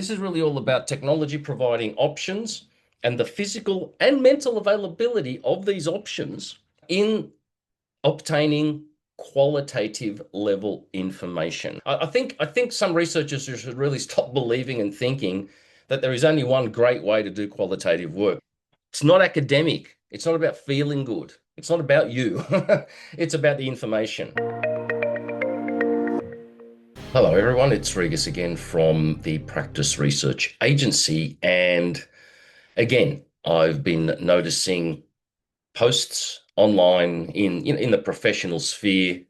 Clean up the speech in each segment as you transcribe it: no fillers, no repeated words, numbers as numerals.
This is really all about technology providing options and the physical and mental availability of these options in obtaining qualitative level information. I think some researchers should really stop believing and thinking that there is only one great way to do qualitative work. It's not academic. It's not about feeling good. It's not about you. It's about the information. Hello, everyone. It's Rigas again from the Practice Research Agency. And again, I've been noticing posts online in the professional sphere,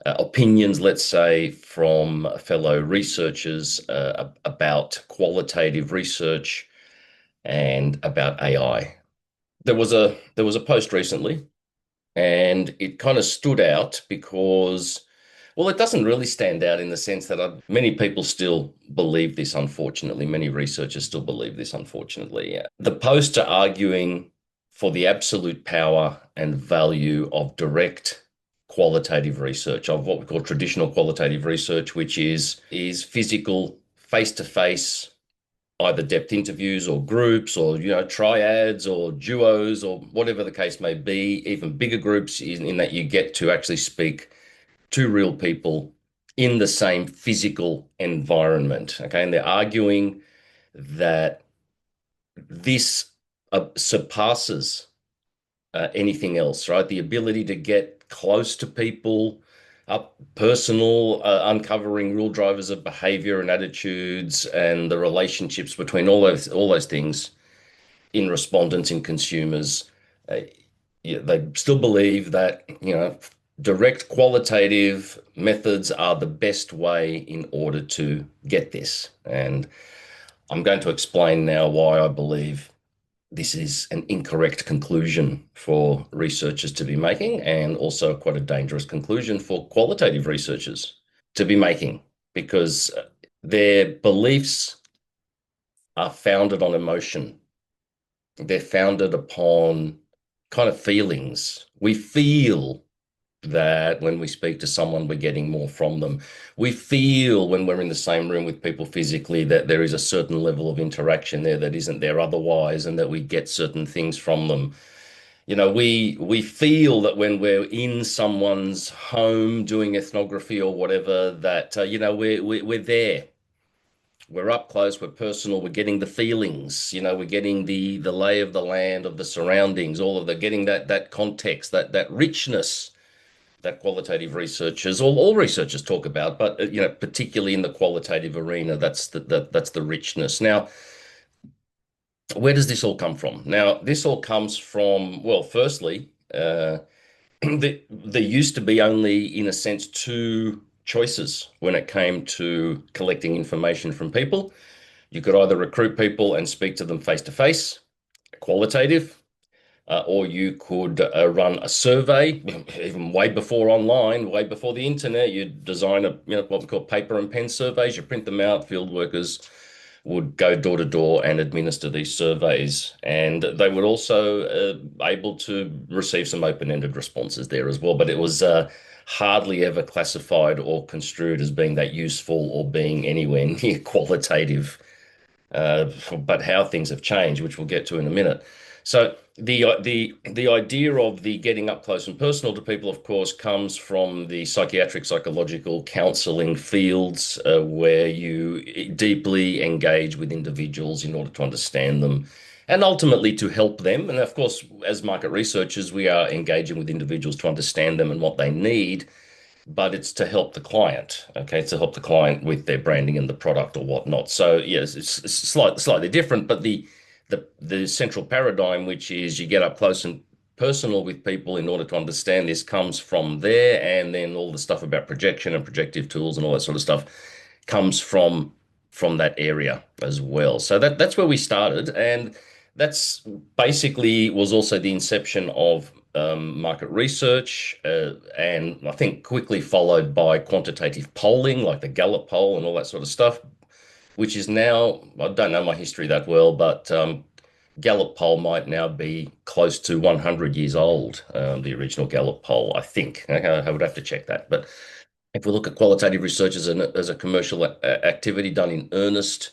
opinions, let's say, from fellow researchers about qualitative research and about AI. There was a post recently, and it kind of stood out because, well, it doesn't really stand out in the sense that many people still believe this, unfortunately. Many researchers still believe this, unfortunately. Yeah. The posts are arguing for the absolute power and value of direct qualitative research, of what we call traditional qualitative research, which is physical, face-to-face, either depth interviews or groups or triads or duos or whatever the case may be, even bigger groups in that you get to actually speak to real people in the same physical environment. Okay, and they're arguing that this surpasses anything else, right? The ability to get close to people, up personal, uncovering real drivers of behavior and attitudes, and the relationships between all those things in respondents and consumers. Uh, yeah, they still believe that direct qualitative methods are the best way in order to get this. And I'm going to explain now why I believe this is an incorrect conclusion for researchers to be making, and also quite a dangerous conclusion for qualitative researchers to be making, because their beliefs are founded on emotion. They're founded upon kind of feelings. We feel that when we speak to someone, we're getting more from them. We feel when we're in the same room with people physically that there is a certain level of interaction there that isn't there otherwise, and that we get certain things from them. We feel that when we're in someone's home doing ethnography or whatever, that we're there. We're up close, we're personal, we're getting the feelings, we're getting the lay of the land, of the surroundings, all of the getting that context, that richness that qualitative researchers, all researchers talk about, but particularly in the qualitative arena, that's the richness. Now, where does this all come from? Now, this all comes from, well, firstly, there used to be only, in a sense, two choices when it came to collecting information from people. You could either recruit people and speak to them face to face, qualitative, or you could run a survey, even way before online, way before the internet. You design what we call paper and pen surveys. You print them out. Field workers would go door to door and administer these surveys, and they would also able to receive some open-ended responses there as well. But it was hardly ever classified or construed as being that useful or being anywhere near qualitative. But how things have changed, which we'll get to in a minute. So the idea of the getting up close and personal to people, of course, comes from the psychiatric, psychological counseling fields, where you deeply engage with individuals in order to understand them and ultimately to help them. And of course, as market researchers, we are engaging with individuals to understand them and what they need, but it's to help the client. Okay, it's to help the client with their branding and the product or whatnot. So yes, it's slightly different, but the central paradigm, which is you get up close and personal with people in order to understand this, comes from there, and then all the stuff about projection and projective tools and all that sort of stuff comes from that area as well. So that's where we started, and that's basically was also the inception of market research, and I think quickly followed by quantitative polling, like the Gallup poll and all that sort of stuff, which is now, I don't know my history that well, but Gallup poll might now be close to 100 years old, the original Gallup poll, I think. I would have to check that. But if we look at qualitative research as a commercial activity done in earnest,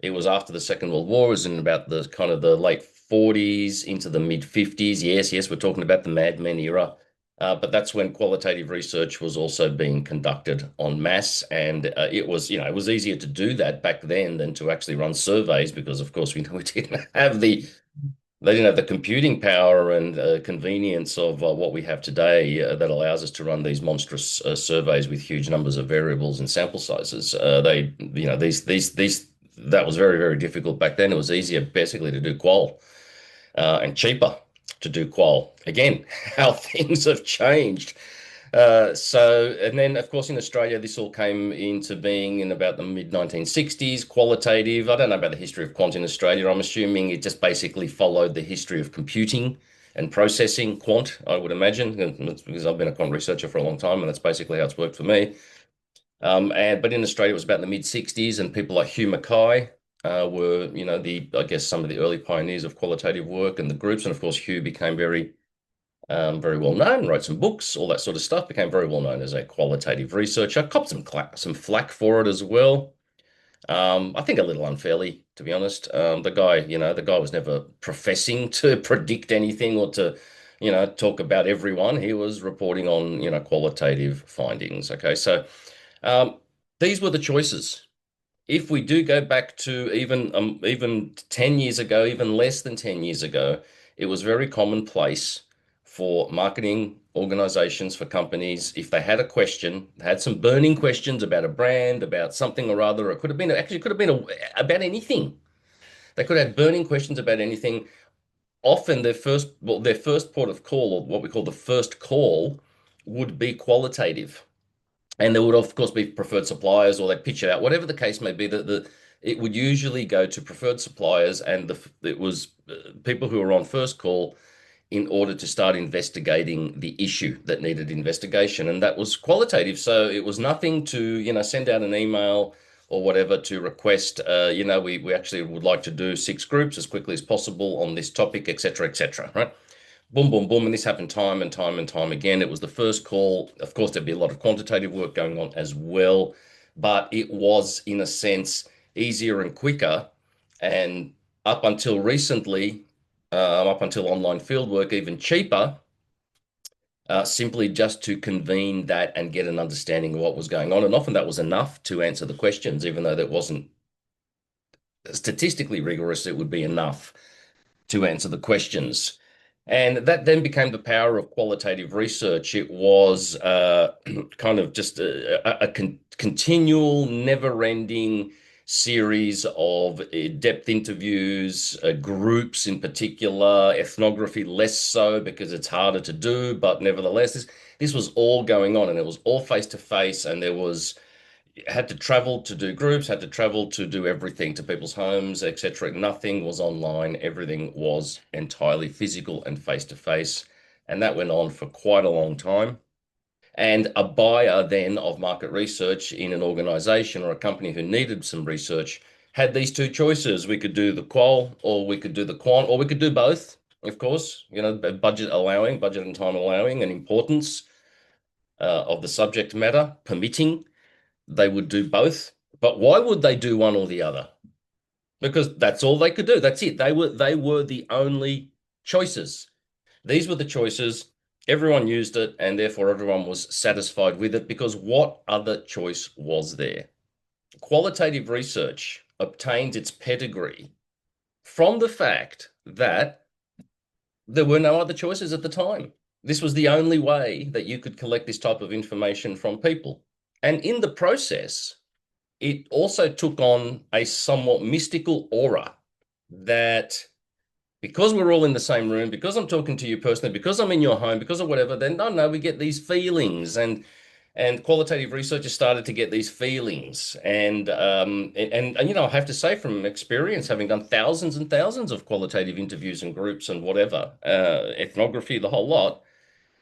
It was after the Second World War. It was in about the kind of the late 40s into the mid 50s. Yes, yes, we're talking about the Mad Men era. But that's when qualitative research was also being conducted en masse, and it was, it was easier to do that back then than to actually run surveys because, of course, we know we didn't have they didn't have the computing power and convenience of what we have today that allows us to run these monstrous surveys with huge numbers of variables and sample sizes. That was very, very difficult back then. It was easier basically to do qual and cheaper to do qual. Again, how things have changed. And then, of course, in Australia, this all came into being in about the mid 1960s. Qualitative. I don't know about the history of quant in Australia. I'm assuming it just basically followed the history of computing and processing quant, I would imagine, because I've been a quant researcher for a long time, and that's basically how it's worked for me. But in Australia, it was about the mid 60s, and people like Hugh Mackay were, the I guess some of the early pioneers of qualitative work and the groups. And of course, Hugh became very well known, wrote some books, all that sort of stuff, became very well known as a qualitative researcher, copped some flack for it as well. I think a little unfairly, to be honest. The guy was never professing to predict anything or to, talk about everyone. He was reporting on, qualitative findings. Okay, so um, these were the choices. If we do go back to even 10 years ago, even less than 10 years ago, it was very commonplace for marketing organizations, for companies, if they had a question, had some burning questions about a brand, about something or other, it could have been actually it could have been about anything. They could have burning questions about anything. Often their first port of call, or what we call the first call, would be qualitative. And there would, of course, be preferred suppliers, or they pitch it out, whatever the case may be. That it would usually go to preferred suppliers, and it was people who were on first call in order to start investigating the issue that needed investigation, and that was qualitative. So it was nothing to send out an email or whatever to request. We actually would like to do 6 groups as quickly as possible on this topic, etc., etc. Right? Boom, boom, boom. And this happened time and time and time again. It was the first call. Of course, there'd be a lot of quantitative work going on as well, but it was, in a sense, easier and quicker. And up until recently, up until online fieldwork, even cheaper, simply just to convene that and get an understanding of what was going on. And often that was enough to answer the questions, even though that wasn't statistically rigorous, it would be enough to answer the questions. And that then became the power of qualitative research. It was kind of just a continual, never-ending series of depth interviews, groups in particular, ethnography less so because it's harder to do, but nevertheless, this was all going on, and it was all face to face, and there was had to travel to do groups, had to travel to do everything to people's homes, etc. Nothing was online. Everything was entirely physical and face to face. And that went on for quite a long time. And a buyer then of market research in an organization or a company who needed some research had these two choices. We could do the qual, or we could do the quant, or we could do both, of course, budget and time allowing, and importance of the subject matter permitting, they would do both. But why would they do one or the other? Because that's all they could do. That's it. They were the only choices. These were the choices. Everyone used it, and therefore everyone was satisfied with it, because what other choice was there? Qualitative research obtained its pedigree from the fact that there were no other choices at the time. This was the only way that you could collect this type of information from people. And in the process, it also took on a somewhat mystical aura that, because we're all in the same room, because I'm talking to you personally, because I'm in your home, because of whatever, then no, we get these feelings, and qualitative researchers started to get these feelings, and I have to say from experience, having done thousands and thousands of qualitative interviews and groups and whatever, ethnography, the whole lot,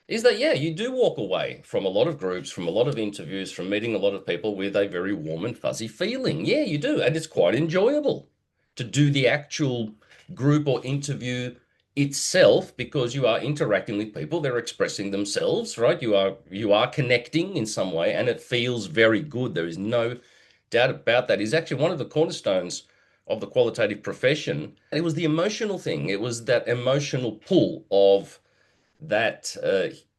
is that, yeah, you do walk away from a lot of groups, from a lot of interviews, from meeting a lot of people with a very warm and fuzzy feeling. Yeah, you do. And it's quite enjoyable to do the actual group or interview itself, because you are interacting with people. They're expressing themselves, right? You are connecting in some way, and it feels very good. There is no doubt about that. Is actually one of the cornerstones of the qualitative profession. It was the emotional thing. It was that emotional pull of that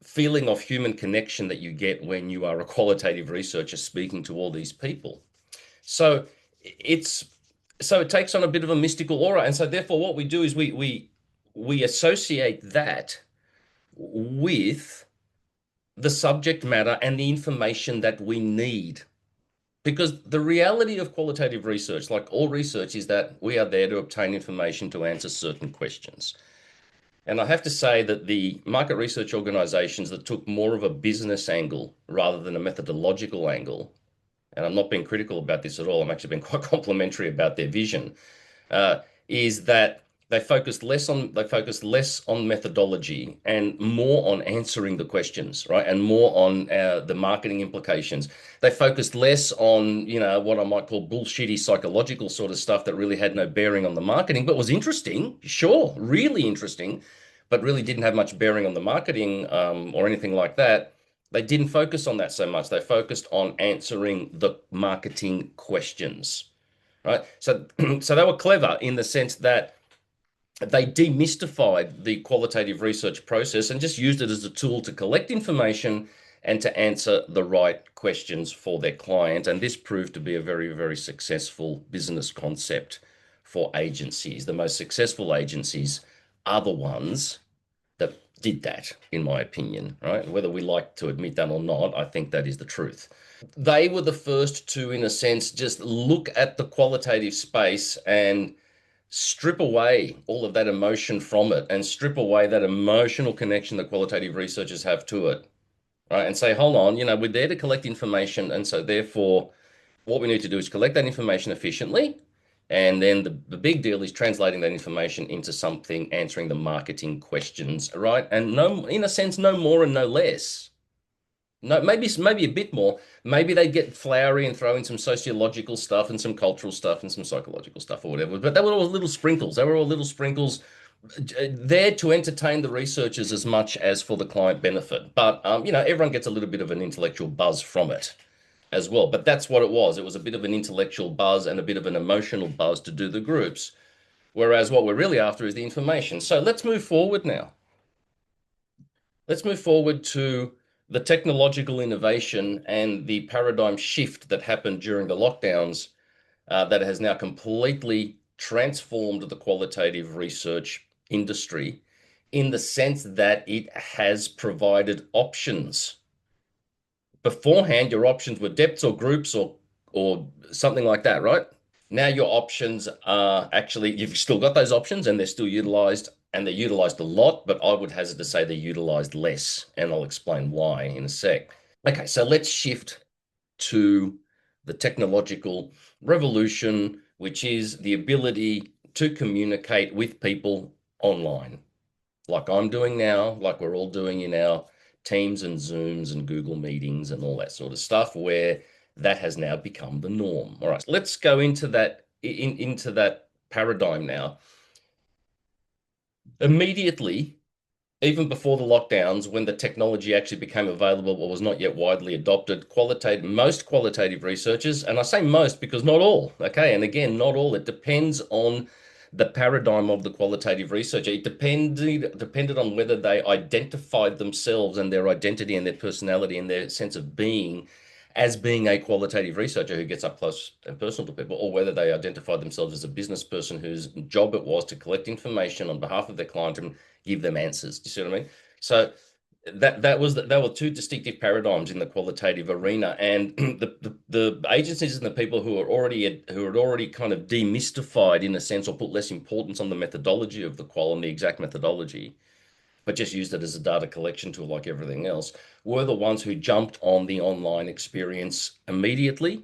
feeling of human connection that you get when you are a qualitative researcher speaking to all these people. So it's so it takes on a bit of a mystical aura, and so therefore what we do is we associate that with the subject matter and the information that we need. Because the reality of qualitative research, like all research, is that we are there to obtain information to answer certain questions. And I have to say that the market research organizations that took more of a business angle rather than a methodological angle, and I'm not being critical about this at all, I'm actually being quite complimentary about their vision, uh, is that they focused less on methodology and more on answering the questions, right? And more on the marketing implications. They focused less on, what I might call bullshitty psychological sort of stuff that really had no bearing on the marketing, but was interesting, sure, really interesting, but really didn't have much bearing on the marketing or anything like that. They didn't focus on that so much. They focused on answering the marketing questions, right? So, so they were clever in the sense that they demystified the qualitative research process and just used it as a tool to collect information and to answer the right questions for their client. And this proved to be a very, very successful business concept for agencies. The most successful agencies are the ones that did that, in my opinion, right? Whether we like to admit that or not, I think that is the truth. They were the first to, in a sense, just look at the qualitative space and strip away all of that emotion from it and strip away that emotional connection that qualitative researchers have to it, right? And say, hold on, we're there to collect information. And so therefore, what we need to do is collect that information efficiently. And then the big deal is translating that information into something, answering the marketing questions, right? And no, in a sense, no more and no less. No, maybe a bit more. Maybe they get flowery and throw in some sociological stuff and some cultural stuff and some psychological stuff or whatever. But they were all little sprinkles. They were all little sprinkles there to entertain the researchers as much as for the client benefit. But everyone gets a little bit of an intellectual buzz from it as well. But that's what it was. It was a bit of an intellectual buzz and a bit of an emotional buzz to do the groups. Whereas what we're really after is the information. So let's move forward now. Let's move forward to the technological innovation and the paradigm shift that happened during the lockdowns that has now completely transformed the qualitative research industry in the sense that it has provided options. Beforehand, your options were depths or groups or something like that, right? Now your options are actually, you've still got those options and they're still utilized and they're utilized a lot, but I would hazard to say they're utilized less. And I'll explain why in a sec. Okay, so let's shift to the technological revolution, which is the ability to communicate with people online, like I'm doing now, like we're all doing in our Teams and Zooms and Google meetings and all that sort of stuff, where that has now become the norm. All right, so let's go into that paradigm now. Immediately, even before the lockdowns, when the technology actually became available but was not yet widely adopted, most qualitative researchers, and I say most because not all, okay, and again, not all, it depends on the paradigm of the qualitative researcher. It depended on whether they identified themselves and their identity and their personality and their sense of being as being a qualitative researcher who gets up close and personal to people, or whether they identified themselves as a business person whose job it was to collect information on behalf of their client and give them answers. Do you see what I mean? So there were two distinctive paradigms in the qualitative arena, and the agencies and the people who had already kind of demystified in a sense or put less importance on the methodology of the qual and the exact methodology, but just used it as a data collection tool like everything else, were the ones who jumped on the online experience immediately,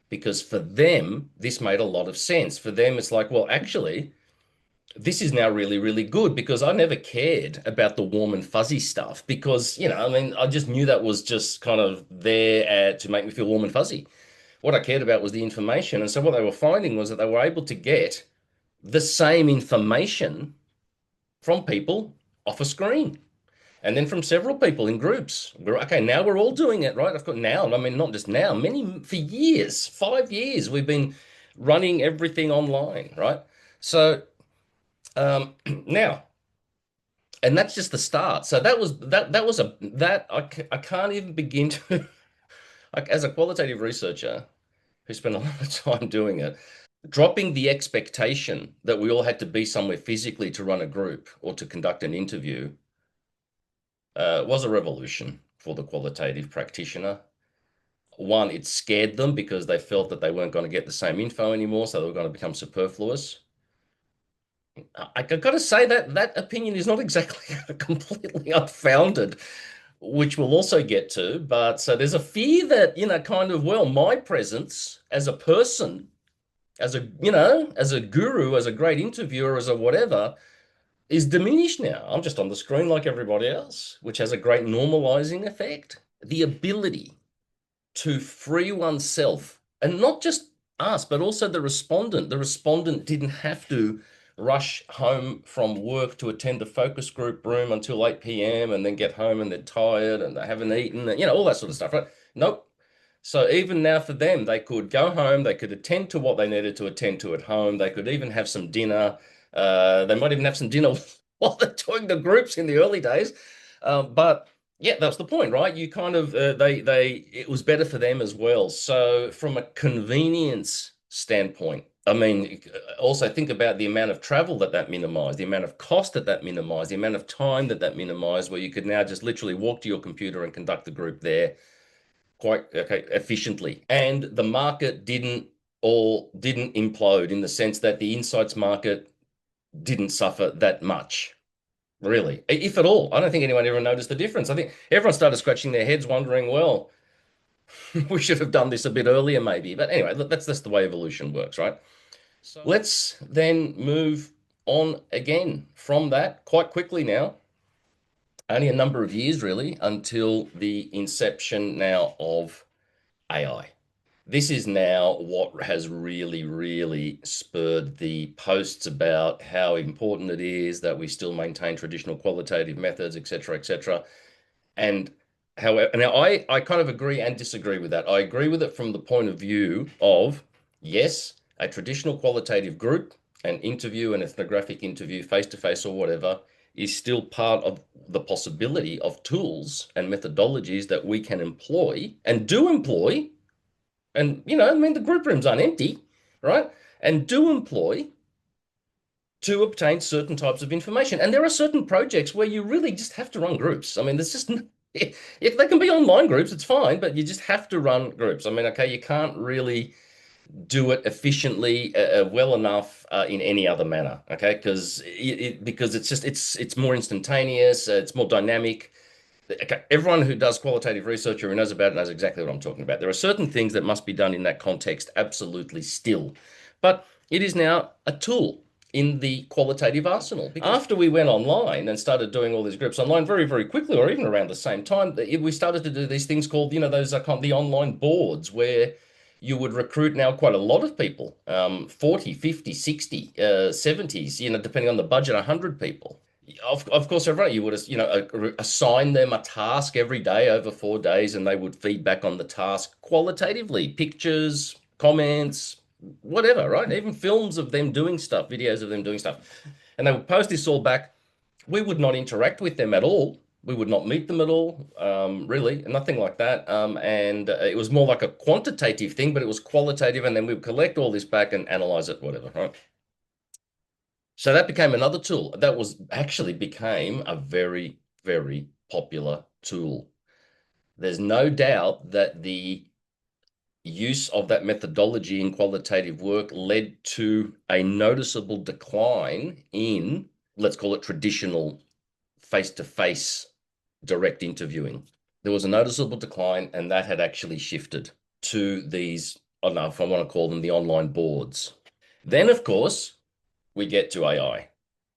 because for them this made a lot of sense. For them, it's like, well, actually this is now really, really good because I never cared about the warm and fuzzy stuff because, I mean, I just knew that was just kind of there to make me feel warm and fuzzy. What I cared about was the information. And so what they were finding was that they were able to get the same information from people off a screen and then from several people in groups. Okay, now we're all doing it, right? I've got now, I mean, not just now, many for years, 5 years, we've been running everything online, right? So now, and that's just the start. So that was a that I can't even begin to like as a qualitative researcher who spent a lot of time doing it, dropping the expectation that we all had to be somewhere physically to run a group or to conduct an interview was a revolution for the qualitative practitioner. One, it scared them because they felt that they weren't going to get the same info anymore, so they were going to become superfluous. I got to say that that opinion is not exactly completely unfounded, which we'll also get to. But so there's a fear that, kind of, well, my presence as a person, as a, as a guru, as a great interviewer, as a whatever, is diminished now. I'm just on the screen like everybody else, which has a great normalizing effect. The ability to free oneself, and not just us, but also the respondent. The respondent didn't have to rush home from work to attend a focus group room until 8 p.m. and then get home and they're tired and they haven't eaten, all that sort of stuff, right? Nope. So even now for them, they could go home, they could attend to what they needed to attend to at home, they could even have some dinner. They might even have some dinner while they're doing the groups in the early days. But yeah, that's the point, right? You kind of it was better for them as well. So from a convenience standpoint, I mean, also think about the amount of travel that that minimized, the amount of cost that that minimized, the amount of time that that minimized, where you could now just literally walk to your computer and conduct the group there quite okay efficiently. And the market didn't implode in the sense that the insights market didn't suffer that much. Really, if at all. I don't think anyone ever noticed the difference. I think everyone started scratching their heads, wondering, well, we should have done this a bit earlier, maybe. But anyway, that's the way evolution works, right? So let's then move on again from that quite quickly now. Only a number of years, really, until the inception now of AI. This is now what has really, really spurred the posts about how important it is that we still maintain traditional qualitative methods, et cetera, et cetera. And however, now I kind of agree and disagree with that. I agree with it from the point of view of, yes, a traditional qualitative group, an interview, an ethnographic interview, face to face or whatever, is still part of the possibility of tools and methodologies that we can employ and do employ. And, I mean, the group rooms aren't empty, right? And do employ to obtain certain types of information. And there are certain projects where you really just have to run groups. I mean, there's just if they can be online groups, it's fine, but you just have to run groups. I mean, okay, you can't really do it efficiently well enough in any other manner, okay? Because it's more instantaneous, it's more dynamic. Okay, everyone who does qualitative research or who knows about it knows exactly what I'm talking about. There are certain things that must be done in that context, absolutely still. But it is now a tool in the qualitative arsenal. Because after we went online and started doing all these groups online very, very quickly, or even around the same time, we started to do these things called, those are the online boards where you would recruit now quite a lot of people, 40, 50, 60, 70s, depending on the budget, 100 people. Of course, everyone, you would, assign them a task every day over 4 days, and they would feed back on the task qualitatively, pictures, comments, whatever, right? Even films of them doing stuff, videos of them doing stuff. And they would post this all back. We would not interact with them at all. We would not meet them at all, really, nothing like that. And it was more like a quantitative thing, but it was qualitative. And then we would collect all this back and analyze it, whatever, right? So that became another tool. That was actually became a very, very popular tool. There's no doubt that the use of that methodology in qualitative work led to a noticeable decline in, let's call it traditional face-to-face direct interviewing. There was a noticeable decline, and that had actually shifted to these, I don't know if I want to call them the online boards. Then, of course, we get to AI.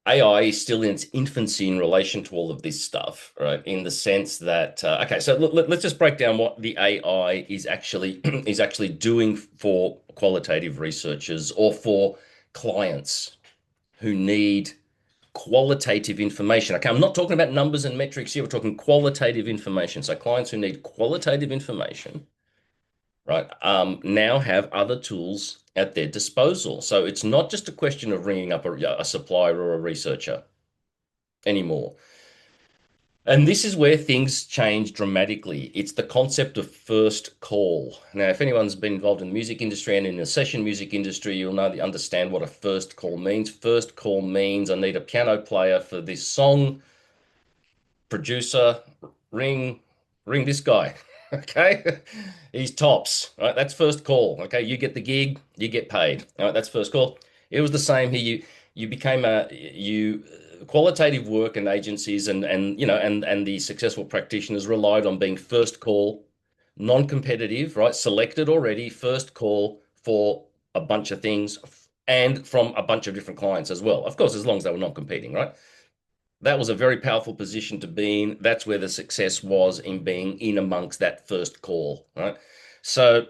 AI is still in its infancy in relation to all of this stuff, right? In the sense that, okay, so let's just break down what the AI is actually is actually doing for qualitative researchers or for clients who need qualitative information. Okay, I'm not talking about numbers and metrics here. We're talking qualitative information. So clients who need qualitative information right, now have other tools at their disposal. So it's not just a question of ringing up a supplier or a researcher anymore. And this is where things change dramatically. It's the concept of first call. Now, if anyone's been involved in the music industry and in the session music industry, you'll know understand what a first call means. First call means I need a piano player for this song. Producer, ring, ring this guy. Okay. He's tops. Right. That's first call. Okay. You get the gig, you get paid. All right. That's first call. It was the same here. You became a you qualitative work and agencies and the successful practitioners relied on being first call, non-competitive, right? Selected already, first call for a bunch of things and from a bunch of different clients as well. Of course, as long as they were not competing, right? That was a very powerful position to be in. That's where the success was in being in amongst that first call, right? So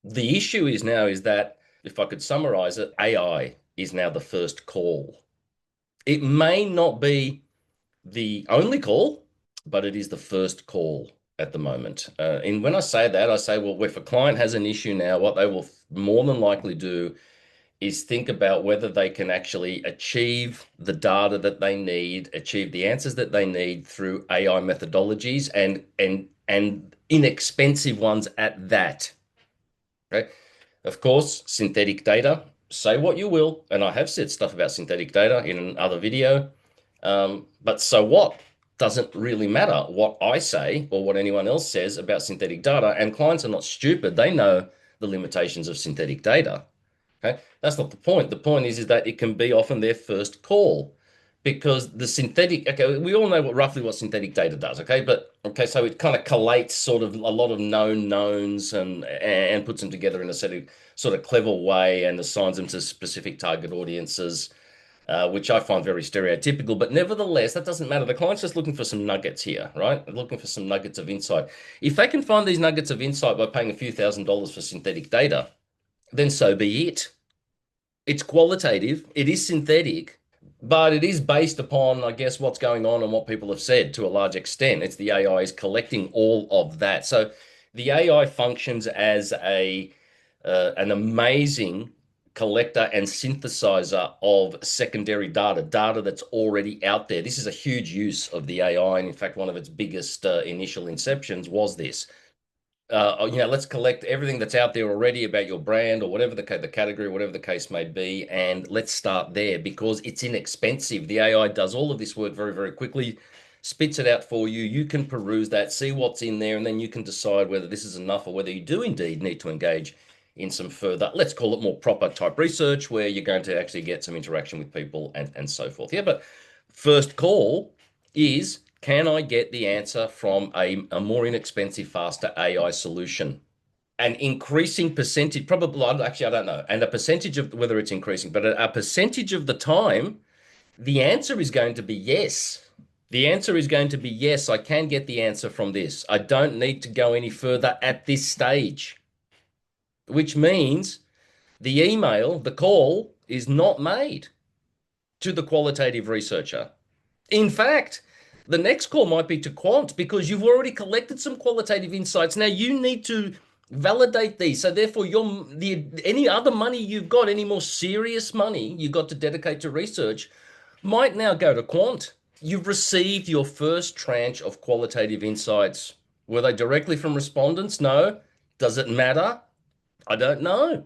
the issue is now is that if I could summarize it, AI is now the first call. It may not be the only call, but it is the first call at the moment. And when I say that, I say, well, if a client has an issue now, what they will more than likely do is think about whether they can actually achieve the data that they need, achieve the answers that they need through AI methodologies and inexpensive ones at that. Okay. Of course, synthetic data. Say what you will, and I have said stuff about synthetic data in another video. But so what? Doesn't really matter what I say or what anyone else says about synthetic data. And clients are not stupid. They know the limitations of synthetic data. Okay, that's not the point. The point is that it can be often their first call because the synthetic, okay, we all know roughly what synthetic data does, okay, but okay, so it kind of collates sort of a lot of known knowns and puts them together in a sort of clever way and assigns them to specific target audiences, which I find very stereotypical. But nevertheless, that doesn't matter. The client's just looking for some nuggets here, right? They're looking for some nuggets of insight. If they can find these nuggets of insight by paying a few $1,000s for synthetic data, then so be it. It's qualitative, it is synthetic, but it is based upon, I guess, what's going on and what people have said to a large extent. It's the AI is collecting all of that. So the AI functions as a an amazing collector and synthesizer of secondary data that's already out there. This is a huge use of the AI, and in fact, one of its biggest initial inceptions was this let's collect everything that's out there already about your brand or whatever the category, whatever the case may be, and let's start there because it's inexpensive. The AI does all of this work very, very quickly, spits it out for you. You can peruse that, see what's in there, and then you can decide whether this is enough or whether you do indeed need to engage in some further, let's call it more proper type research where you're going to actually get some interaction with people and so forth. Yeah, but first call is can I get the answer from a more inexpensive, faster AI solution? An increasing percentage, probably, actually, I don't know, and a percentage of whether it's increasing, but a percentage of the time, the answer is going to be yes. The answer is going to be yes, I can get the answer from this. I don't need to go any further at this stage, which means the email, the call is not made to the qualitative researcher. In fact, the next call might be to Quant because you've already collected some qualitative insights. Now you need to validate these. So therefore, any other money you've got, any more serious money you got to dedicate to research, might now go to Quant. You've received your first tranche of qualitative insights. Were they directly from respondents? No. Does it matter? I don't know.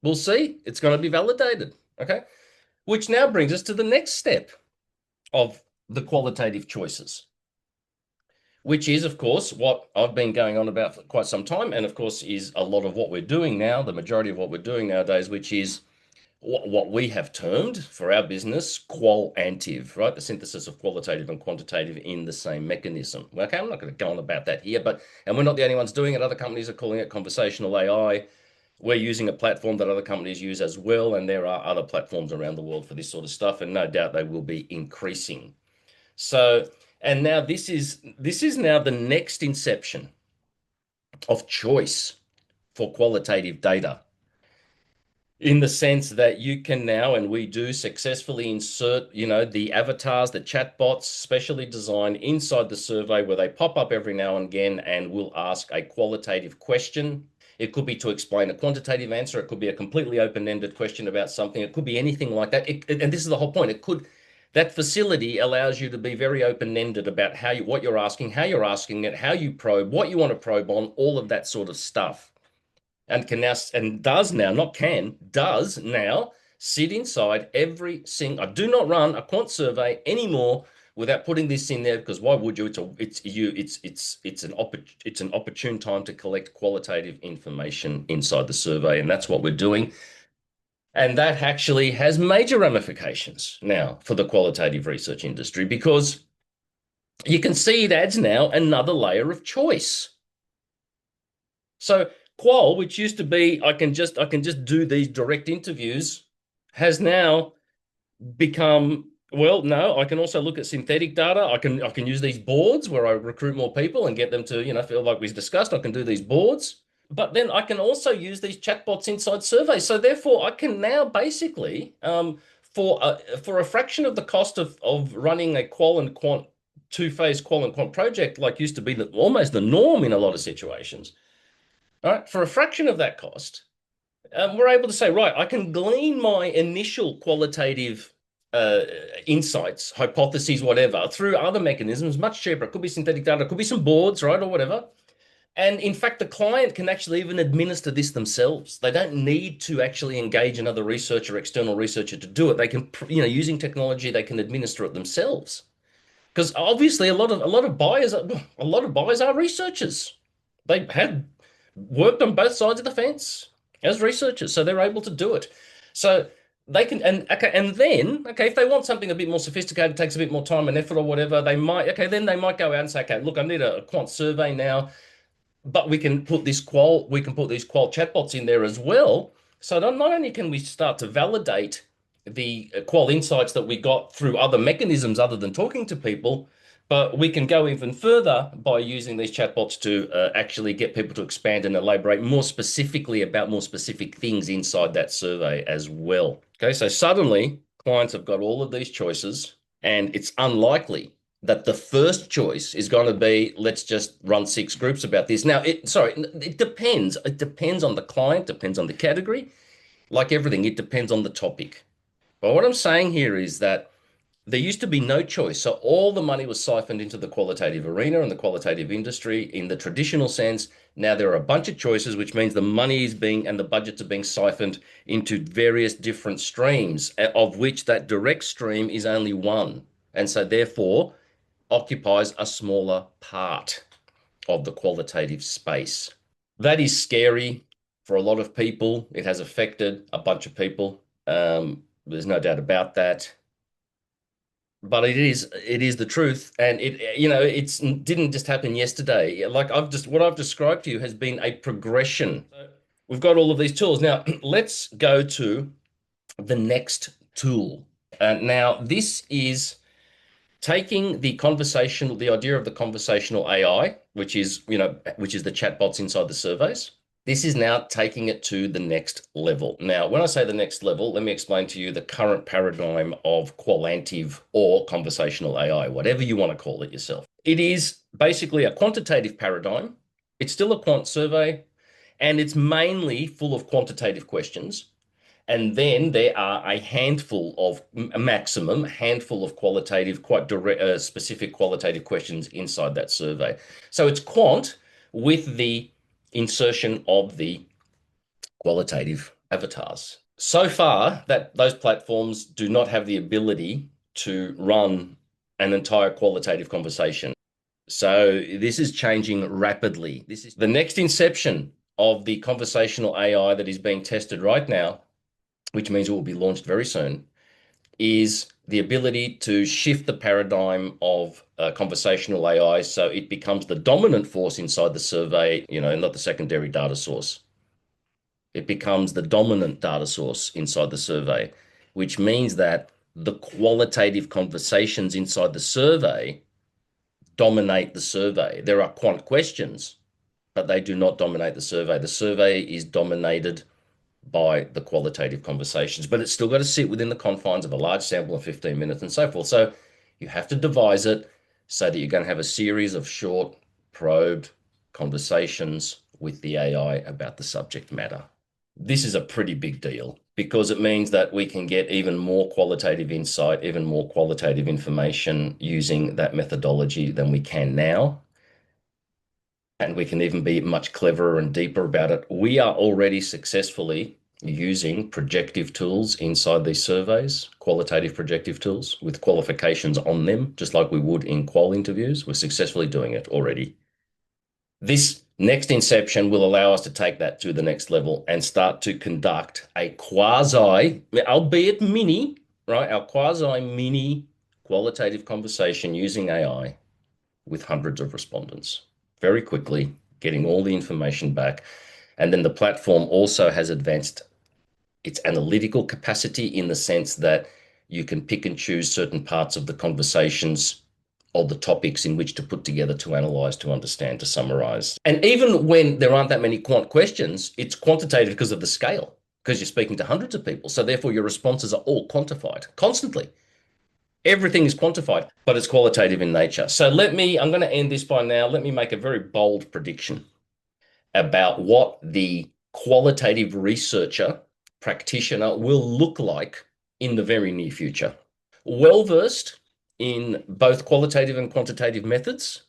We'll see. It's going to be validated. Okay. Which now brings us to the next step of the qualitative choices, which is, of course, what I've been going on about for quite some time. And of course, is a lot of what we're doing now, the majority of what we're doing nowadays, which is what we have termed for our business qual-antive, right? The synthesis of qualitative and quantitative in the same mechanism. Okay, I'm not going to go on about that here, and we're not the only ones doing it. Other companies are calling it conversational AI. We're using a platform that other companies use as well, and there are other platforms around the world for this sort of stuff, and no doubt they will be increasing. So, and now this is now the next inception of choice for qualitative data. in the sense that you can now, and we do successfully insert, the avatars, the chatbots, specially designed inside the survey where they pop up every now and again and will ask a qualitative question. It could be to explain a quantitative answer. It could be a completely open-ended question about something. It could be anything like that. And this is the whole point. That facility allows you to be very open-ended about what you're asking, how you're asking it, how you probe, what you want to probe on, all of that sort of stuff, and can now and does now, not can, does now sit inside every single. I do not run a quant survey anymore without putting this in there, because why would you? It's an opportune time to collect qualitative information inside the survey, and that's what we're doing. And that actually has major ramifications now for the qualitative research industry, because you can see it adds now another layer of choice. So Qual, which used to be I can just do these direct interviews, has now become, well, no, I can also look at synthetic data. I can use these boards where I recruit more people and get them to, feel like we've discussed. I can do these boards, but then I can also use these chatbots inside surveys. So therefore, I can now basically, for a fraction of the cost of running a qual and quant two-phase qual and quant project, like used to be almost the norm in a lot of situations. All right, for a fraction of that cost, we're able to say, right, I can glean my initial qualitative uh, insights, hypotheses, whatever, through other mechanisms, much cheaper. It could be synthetic data, it could be some boards, right, or whatever. And in fact, the client can actually even administer this themselves. They don't need to actually engage another researcher, external researcher to do it. They can, using technology, they can administer it themselves. Because obviously, a lot of buyers are researchers. They had worked on both sides of the fence as researchers, so they're able to do it. So they can, and okay, and then okay, if they want something a bit more sophisticated, takes a bit more time and effort or whatever, then they might go out and say, okay, look, I need a quant survey now, but we can put these qual chatbots in there as well. So not only can we start to validate the qual insights that we got through other mechanisms other than talking to people, but we can go even further by using these chatbots to actually get people to expand and elaborate more specifically about more specific things inside that survey as well. Okay, so suddenly clients have got all of these choices, and it's unlikely that the first choice is going to be, let's just run six groups about this. Now, it depends. It depends on the client, depends on the category. Like everything, it depends on the topic. But what I'm saying here is that there used to be no choice. So all the money was siphoned into the qualitative arena and the qualitative industry in the traditional sense. Now there are a bunch of choices, which means the money is being and the budgets are being siphoned into various different streams, of which that direct stream is only one. And so therefore occupies a smaller part of the qualitative space. That is scary for a lot of people. It has affected a bunch of people. There's no doubt about that. But it is the truth, and it's didn't just happen yesterday. Like what I've described to you has been a progression. We've got all of these tools. Now, let's go to the next tool. Now, this is taking the idea of the conversational AI, which is the chatbots inside the surveys. This is now taking it to the next level. Now, when I say the next level, let me explain to you the current paradigm of qualantive or conversational AI, whatever you want to call it yourself. It is basically a quantitative paradigm. It's still a quant survey, and it's mainly full of quantitative questions. And then there are a maximum handful of qualitative, quite direct, specific qualitative questions inside that survey. So it's quant with the insertion of the qualitative avatars. So far, that those platforms do not have the ability to run an entire qualitative conversation. So this is changing rapidly. This is the next inception of the conversational AI that is being tested right now, which means it will be launched very soon, is the ability to shift the paradigm of conversational AI so it becomes the dominant force inside the survey, not the secondary data source. It becomes the dominant data source inside the survey, which means that the qualitative conversations inside the survey dominate the survey. There are quant questions, but they do not dominate the survey. The survey is dominated by the qualitative conversations, but it's still got to sit within the confines of a large sample of 15 minutes and so forth. So you have to devise it so that you're going to have a series of short, probed conversations with the AI about the subject matter. This is a pretty big deal because it means that we can get even more qualitative insight, even more qualitative information using that methodology than we can now. And we can even be much cleverer and deeper about it. We are already successfully using projective tools inside these surveys, qualitative projective tools with qualifications on them, just like we would in qual interviews. We're successfully doing it already. This next inception will allow us to take that to the next level and start to conduct a quasi, albeit mini, right? Our quasi mini qualitative conversation using AI with hundreds of respondents very quickly, getting all the information back. And then the platform also has advanced its analytical capacity in the sense that you can pick and choose certain parts of the conversations or the topics in which to put together to analyze, to understand, to summarize. And even when there aren't that many quant questions, it's quantitative because of the scale, because you're speaking to hundreds of people. So therefore, your responses are all quantified constantly. Everything is quantified, but it's qualitative in nature. So I'm going to end this by now. Let me make a very bold prediction about what the qualitative researcher practitioner will look like in the very near future. Well versed in both qualitative and quantitative methods,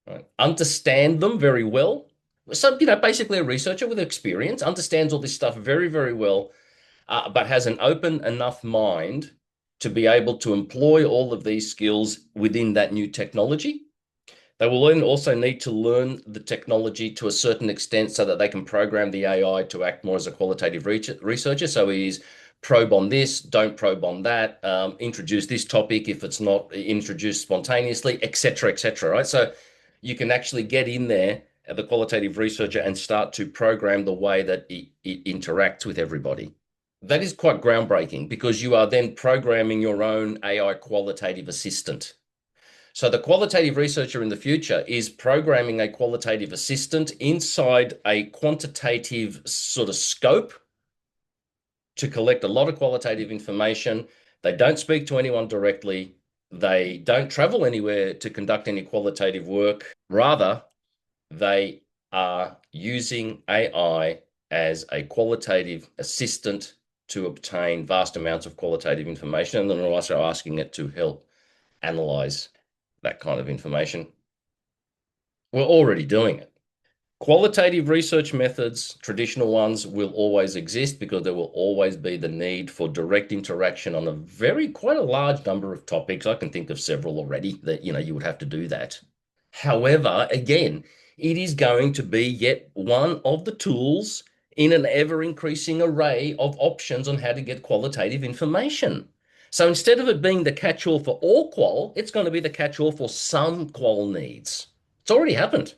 right? Understand them very well. So, basically a researcher with experience understands all this stuff very, very well, but has an open enough mind to be able to employ all of these skills within that new technology. They will then also need to learn the technology to a certain extent so that they can program the AI to act more as a qualitative researcher. So he's probe on this, don't probe on that, introduce this topic if it's not introduced spontaneously, etc., right? So you can actually get in there, the qualitative researcher, and start to program the way that it interacts with everybody. That is quite groundbreaking because you are then programming your own AI qualitative assistant. So the qualitative researcher in the future is programming a qualitative assistant inside a quantitative sort of scope to collect a lot of qualitative information. They don't speak to anyone directly. They don't travel anywhere to conduct any qualitative work. Rather, they are using AI as a qualitative assistant to obtain vast amounts of qualitative information, and then also asking it to help analyze that kind of information. We're already doing it. Qualitative research methods, traditional ones, will always exist because there will always be the need for direct interaction on quite a large number of topics. I can think of several already that, you would have to do that. However, again, it is going to be yet one of the tools in an ever-increasing array of options on how to get qualitative information. So instead of it being the catch-all for all qual, it's going to be the catch-all for some qual needs. It's already happened.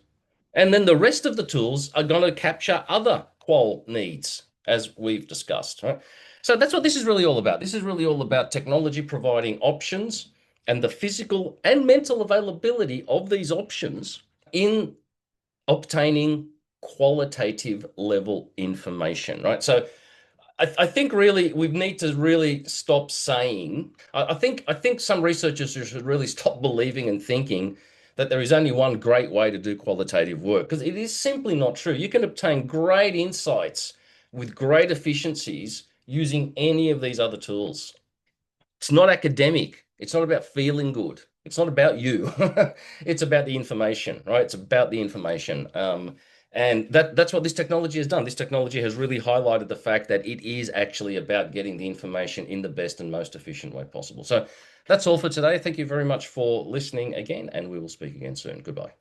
And then the rest of the tools are going to capture other qual needs, as we've discussed, right? So that's what this is really all about. This is really all about technology providing options and the physical and mental availability of these options in obtaining qualitative level information, right? So I think really we need to really stop saying. I think some researchers should really stop believing and thinking that there is only one great way to do qualitative work, because it is simply not true. You can obtain great insights with great efficiencies using any of these other tools. It's not academic. It's not about feeling good. It's not about you. It's about the information, right? It's about the information. And that's what this technology has done. This technology has really highlighted the fact that it is actually about getting the information in the best and most efficient way possible. So that's all for today. Thank you very much for listening again, and we will speak again soon. Goodbye.